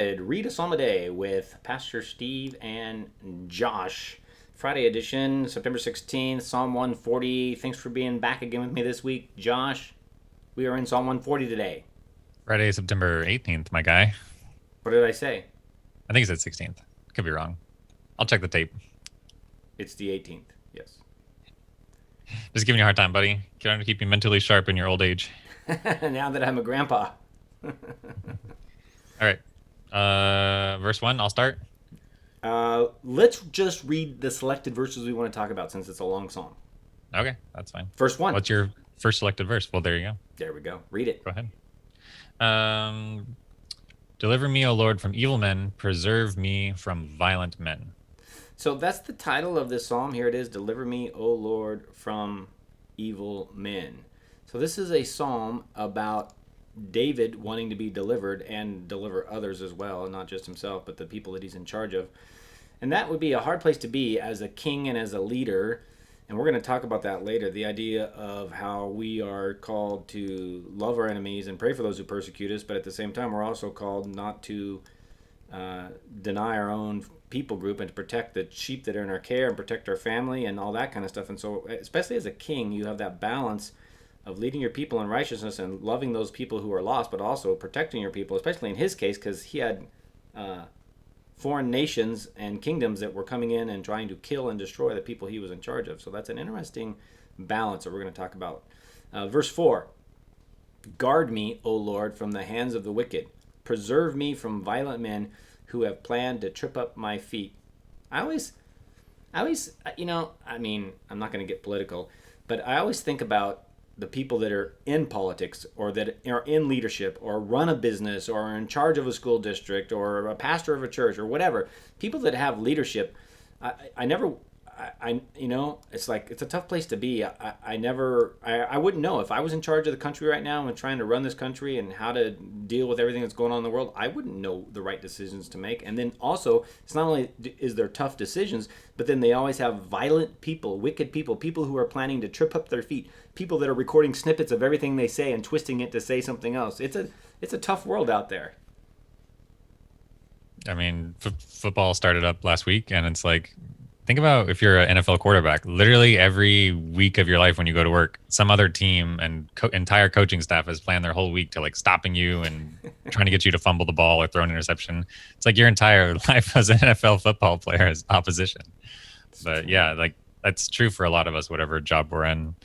started. Read a Psalm a Day with Pastor Steve and Josh. Friday edition, September 16th, Psalm 140. Thanks for being back again with me this week, Josh. We are in Psalm 140 today. Friday, September 18th, my guy. What did I say? I think it's at 16th. Could be wrong. I'll check the tape. It's the 18th, yes. Just giving you a hard time, buddy. Trying to keep you mentally sharp in your old age. Now that I'm a grandpa. All right. Verse 1, I'll start. Let's just read the selected verses we want to talk about since it's a long song. Okay, that's fine. Verse 1. What's your first selected verse? Well, there you go. There we go. Read it. Go ahead. Deliver me, O Lord, from evil men. Preserve me from violent men. So that's the title of this psalm. Here it is. Deliver me, O Lord, from evil men. So this is a psalm about David wanting to be delivered and deliver others as well, not just himself, but the people that he's in charge of. And that would be a hard place to be as a king and as a leader. And we're going to talk about that later. The idea of how we are called to love our enemies and pray for those who persecute us, but at the same time, we're also called not to deny our own people group and to protect the sheep that are in our care and protect our family and all that kind of stuff. And so, especially as a king, you have that balance of leading your people in righteousness and loving those people who are lost, but also protecting your people, especially in his case, because he had foreign nations and kingdoms that were coming in and trying to kill and destroy the people he was in charge of. So that's an interesting balance that we're going to talk about. Verse 4, guard me, O Lord, from the hands of the wicked. Preserve me from violent men who have planned to trip up my feet. I always, I'm not going to get political, but I always think about the people that are in politics or that are in leadership or run a business or are in charge of a school district or a pastor of a church or whatever. People that have leadership, it's like it's a tough place to be. I wouldn't know if I was in charge of the country right now and trying to run this country and how to deal with everything that's going on in the world. I wouldn't know the right decisions to make. And then also, it's not only is there tough decisions, but then they always have violent people, wicked people, people who are planning to trip up their feet, people that are recording snippets of everything they say and twisting it to say something else. It's a tough world out there. I mean, football started up last week, and it's like, think about if you're an NFL quarterback. Literally every week of your life when you go to work, some other team and entire coaching staff has planned their whole week to like stopping you and trying to get you to fumble the ball or throw an interception. It's like your entire life as an NFL football player is opposition. But yeah, like that's true for a lot of us, whatever job we're in.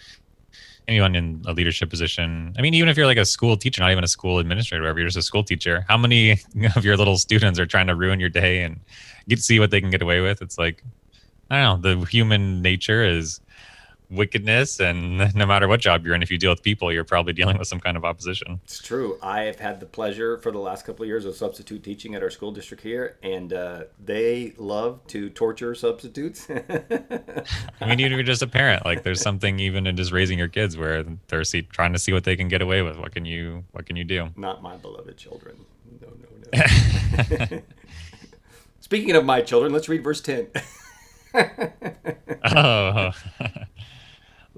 Anyone in a leadership position. I mean, even if you're like a school teacher, not even a school administrator, whatever, you're just a school teacher. How many of your little students are trying to ruin your day and get to see what they can get away with? It's like, I don't know, the human nature is wickedness, and no matter what job you're in, if you deal with people, you're probably dealing with some kind of opposition. It's true. I have had the pleasure for the last couple of years of substitute teaching at our school district here, and they love to torture substitutes. I mean, even if you're just a parent, like there's something even in just raising your kids where they're trying to see what they can get away with. What can you do? Not my beloved children. No. Speaking of my children, let's read verse 10. Oh,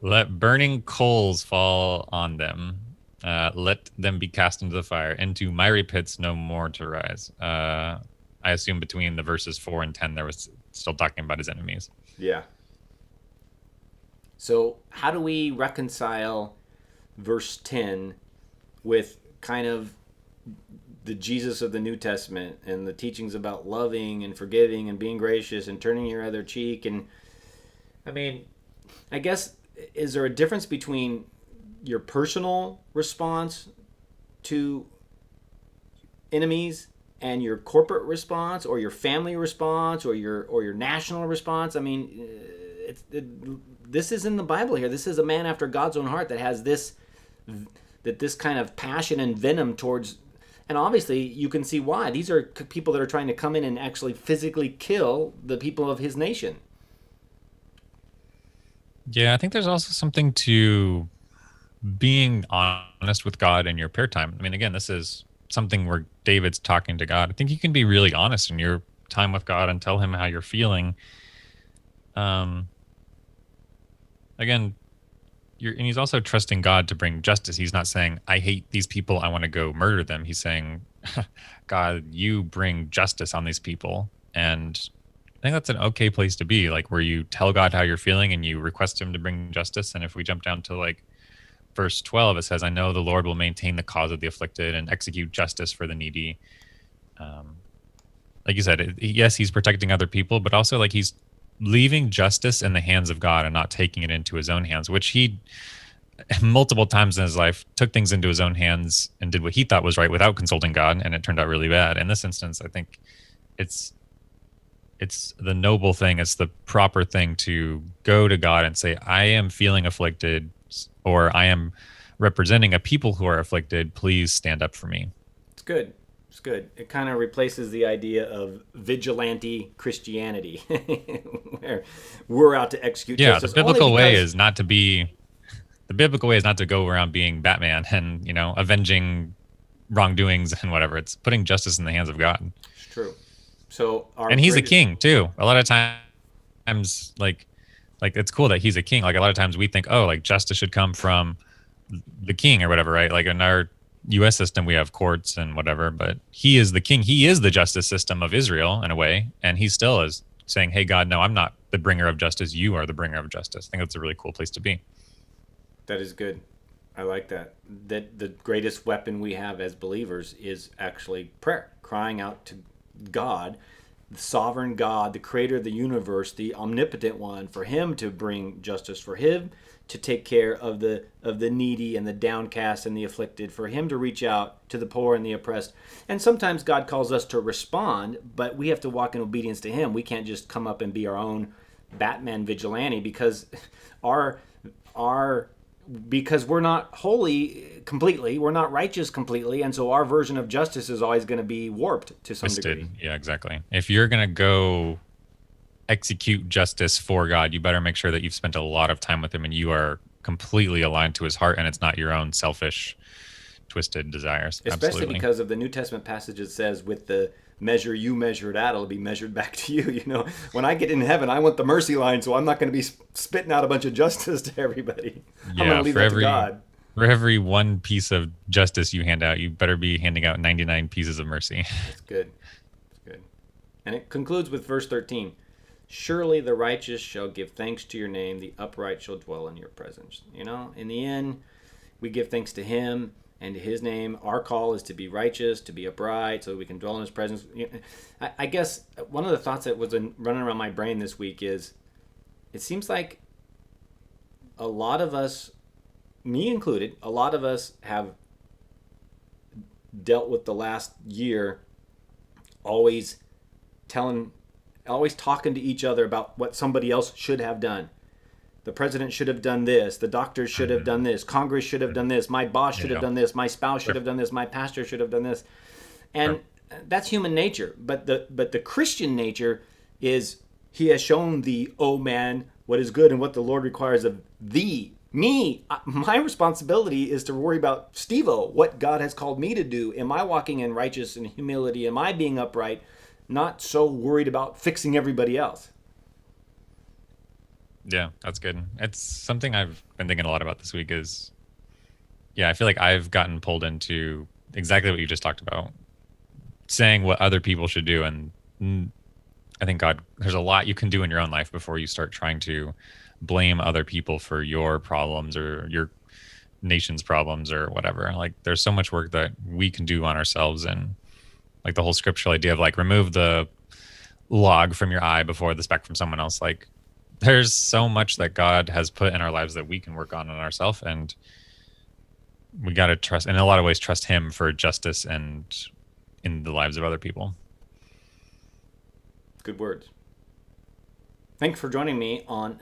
let burning coals fall on them. Let them be cast into the fire, into miry pits no more to rise. I assume between the verses 4 and 10, there was still talking about his enemies. Yeah. So how do we reconcile verse 10 with kind of the Jesus of the New Testament and the teachings about loving and forgiving and being gracious and turning your other cheek? And I mean, I guess, is there a difference between your personal response to enemies and your corporate response or your family response or your national response? I mean, this is in the Bible here. This is a man after God's own heart that has this kind of passion and venom towards. And obviously, you can see why. These are people that are trying to come in and actually physically kill the people of his nation. Yeah, I think there's also something to being honest with God in your prayer time. I mean, again, this is something where David's talking to God. I think you can be really honest in your time with God and tell him how you're feeling. Again, and he's also trusting God to bring justice. He's not saying, I hate these people, I want to go murder them. He's saying, God, you bring justice on these people. And I think that's an okay place to be, like where you tell God how you're feeling and you request him to bring justice. And if we jump down to like verse 12, it says, I know the Lord will maintain the cause of the afflicted and execute justice for the needy. Um, like you said, yes, he's protecting other people, but also like he's leaving justice in the hands of God and not taking it into his own hands, which he multiple times in his life took things into his own hands and did what he thought was right without consulting God, and it turned out really bad. In this instance, I think it's it's the noble thing, it's the proper thing to go to God and say, I am feeling afflicted, or I am representing a people who are afflicted. Please stand up for me. It's good. It's good. It kind of replaces the idea of vigilante Christianity, where we're out to execute Yeah, the justice only biblical way because is not to be the biblical way is not to go around being Batman and, avenging wrongdoings and whatever. It's putting justice in the hands of God. it's true. So our And he's a greatest, king too. A lot of times, like it's cool that he's a king. Like a lot of times we think, oh, like justice should come from the king or whatever, right? Like in our U.S. system, we have courts and whatever, but he is the king. He is the justice system of Israel in a way, and he still is saying, "Hey, God, no, I'm not the bringer of justice. You are the bringer of justice." I think that's a really cool place to be. that is good. I like that. That the greatest weapon we have as believers is actually prayer, crying out to God, the sovereign God, the creator of the universe, the omnipotent one, for him to bring justice, for him to take care of the needy and the downcast and the afflicted, for him to reach out to the poor and the oppressed. And sometimes God calls us to respond, but we have to walk in obedience to him. We can't just come up and be our own Batman vigilante because our our because we're not holy completely, we're not righteous completely, and so our version of justice is always going to be warped to some degree. Twisted. Yeah, exactly. If you're gonna go execute justice for God, you better make sure that you've spent a lot of time with him and you are completely aligned to his heart, and it's not your own selfish, twisted desires. Especially Absolutely. because of the New Testament passage that says, with the measure you measure it at, it'll be measured back to you. When I get in heaven, I want the mercy line, so I'm not going to be spitting out a bunch of justice to everybody. I'm going Yeah, to leave that to God. for every one piece of justice you hand out, you better be handing out 99 pieces of mercy. It's good. It's good. And it concludes with verse 13. Surely the righteous shall give thanks to your name, the upright shall dwell in your presence. In the end, we give thanks to him and to his name. Our call is to be righteous, to be upright, so we can dwell in his presence. I guess one of the thoughts that was running around my brain this week is, it seems like a lot of us, me included, a lot of us have dealt with the last year always telling always talking to each other about what somebody else should have done. The president should have done this. The doctors should have done this. Congress should have done this. My boss should have Yeah. done this. My spouse should have done this. My pastor should have done this. And that's human nature. But the Christian nature is, he has shown thee, oh man, what is good and what the Lord requires of thee. Me, my responsibility is to worry about Steve-O, what God has called me to do. Am I walking in righteousness and humility? Am I being upright? Not so worried about fixing everybody else. Yeah, that's good. It's something I've been thinking a lot about this week is, yeah, I feel like I've gotten pulled into exactly what you just talked about, saying what other people should do. And I think God, there's a lot you can do in your own life before you start trying to blame other people for your problems or your nation's problems or whatever. Like there's so much work that we can do on ourselves, and like the whole scriptural idea of like remove the log from your eye before the speck from someone else. Like there's so much that God has put in our lives that we can work on ourselves, and we got to trust, in a lot of ways, trust him for justice and in the lives of other people. Good words. Thanks for joining me on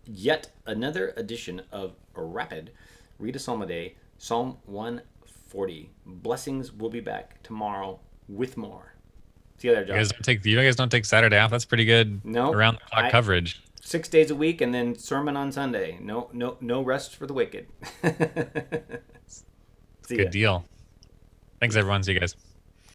yet another edition of Rapid. Read a Psalm a day, Psalm 140. Blessings. Will be back tomorrow with more. See you there, John. You guys don't take Saturday off. That's pretty good. No, around the clock coverage. 6 days a week and then sermon on Sunday. No rest for the wicked. See Good ya. deal. Thanks everyone. See you guys.